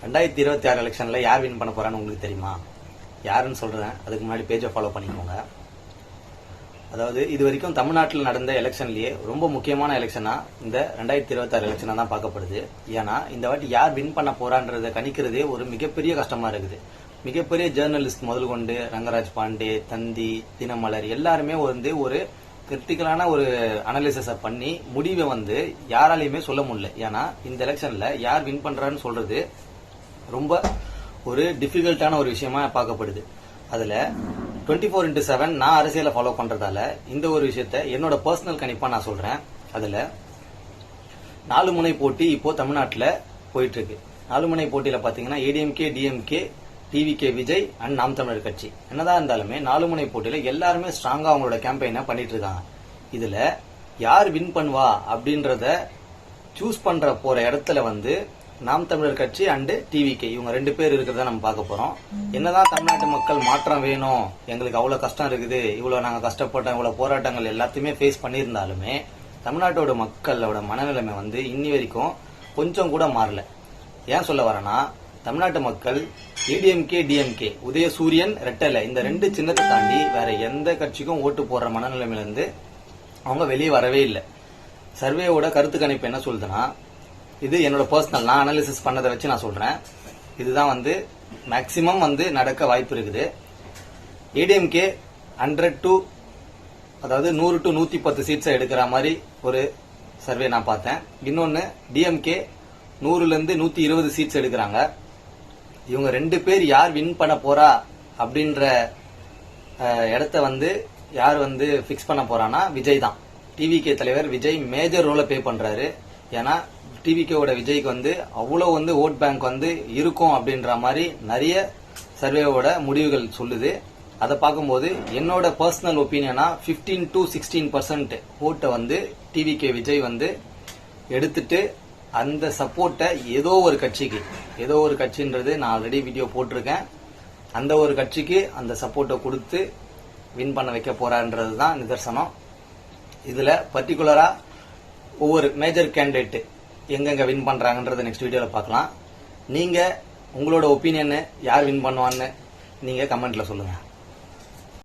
2026 எலெக்ஷன்ல யார் வின் பண்ண போறான்னு உங்களுக்கு தெரியுமா? யாருன்னு சொல்றேன், அதுக்கு முன்னாடி பேஜை ஃபாலோ பண்ணிக்கோங்க. அதாவது இது வரைக்கும் தமிழ்நாட்டில் நடந்த எலெக்ஷன்லயே ரொம்ப முக்கியமான எலெக்ஷனா இந்த 2026 எலெக்ஷனா தான் பார்க்கப்படுது. ஏன்னா இந்த வாட்டி யார் வின் பண்ண போறான்றதை கணிக்கிறதே ஒரு மிகப்பெரிய கஷ்டமா இருக்குது. மிகப்பெரிய ஜேர்னலிஸ்ட் முதல் கொண்டு ரங்கராஜ் பாண்டே, தந்தி, தினமலர் எல்லாருமே ஒரு கிரிட்டிக்கலான ஒரு அனாலிசிஸ பண்ணி முடிவை யாராலையுமே சொல்ல முடியல. ஏன்னா இந்த எலெக்ஷன்ல யார் வின் பண்றான்னு சொல்றது ரொம்ப ஒரு டிஃபிகல்ட்டான ஒரு விஷயமா பார்க்கப்படுது. அதுல 24/7 நான் அரசியலை ஃபாலோ பண்றதால இந்த ஒரு விஷயத்த என்னோட பர்சனல் கணிப்பா நான் சொல்றேன். அதுல 4 முனை போட்டி இப்போ தமிழ்நாட்டில் போயிட்டு இருக்கு. 4 முனை போட்டியில பாத்தீங்கன்னா ADMK, DMK, TVK Vijay and நாம் தமிழர் கட்சி. என்னதான் இருந்தாலுமே 4 முனை போட்டியில எல்லாருமே ஸ்ட்ராங்கா அவங்களோட கேம்பெயினை பண்ணிட்டு இருக்காங்க. இதுல யார் வின் பண்ணுவா அப்படின்றத சூஸ் பண்ற போற இடத்துல நாம் தமிழர் கட்சி அண்ட் டிவிகே இவங்க 2 பேர் இருக்கிறத நம்ம பார்க்க போறோம். என்னதான் தமிழ்நாட்டு மக்கள் மாற்றம் வேணும், எங்களுக்கு அவ்வளவு கஷ்டம் இருக்குது, இவ்வளவு நாங்க கஷ்டப்பட்டோம், இவ்வளவு போராட்டங்கள் எல்லாத்தையுமே ஃபேஸ் பண்ணியிருந்தாலுமே தமிழ்நாட்டோட மக்களோட மனநிலைமை இன்னி வரைக்கும் கொஞ்சம் கூட மாறல. ஏன் சொல்ல வரேன்னா, தமிழ்நாட்டு மக்கள் ஏடிஎம்கே, டிஎம்கே, உதயசூரியன், ரெட்டலை இந்த 2 சின்னத்தை தாண்டி வேற எந்த கட்சிக்கும் ஓட்டு போடுற மனநிலைமையிலிருந்து அவங்க வெளியே வரவே இல்லை. சர்வேயோட கருத்து கணிப்பு என்ன சொல்லுதுன்னா, இது என்னோட பர்சனல் நான் அனாலிசிஸ் பண்ணதை வச்சு நான் சொல்றேன். இதுதான் மேக்சிமம் நடக்க வாய்ப்பு இருக்குது. ஏடிஎம்கே 100 to 110 சீட்ஸ் எடுக்கிற மாதிரி ஒரு சர்வே நான் பார்த்தேன். இன்னொன்னு டிஎம்கே 100 to 120 சீட்ஸ் எடுக்கிறாங்க. இவங்க 2 பேர் யார் வின் பண்ண போறா அப்படின்ற இடத்த யார் பிக்ஸ் பண்ண போறான்னா விஜய் தான். டிவிகே தலைவர் விஜய் மேஜர் ரோலை பே பண்றாரு. ஏன்னா டிவிகேவோட விஜய்க்கு அவ்வளவு ஓட் பேங்க் இருக்கும் அப்படின்ற மாதிரி நிறைய சர்வேவோட முடிவுகள் சொல்லுது. அதை பார்க்கும்போது என்னோட பர்சனல் ஒப்பீனியனா 15 to 16% ஓட்டை டிவிகே விஜய் எடுத்துட்டு அந்த சப்போர்ட்டை ஏதோ ஒரு கட்சின்றது நான் ஆல்ரெடி வீடியோ போட்டிருக்கேன், அந்த ஒரு கட்சிக்கு அந்த சப்போர்ட்டை கொடுத்து வின் பண்ண வைக்க போறான்றது தான் நிதர்சனம். இதுல பர்டிகுலரா ஒவ்வொரு மேஜர் கேண்டிடேட் எங்கெங்க வின் பண்றாங்கன்றத நெக்ஸ்ட் வீடியோல பார்க்கலாம். நீங்க உங்களோட ஒப்பீனியன் யார் வின் பண்ணுவான்னு நீங்க கமெண்ட்ல சொல்லுங்க.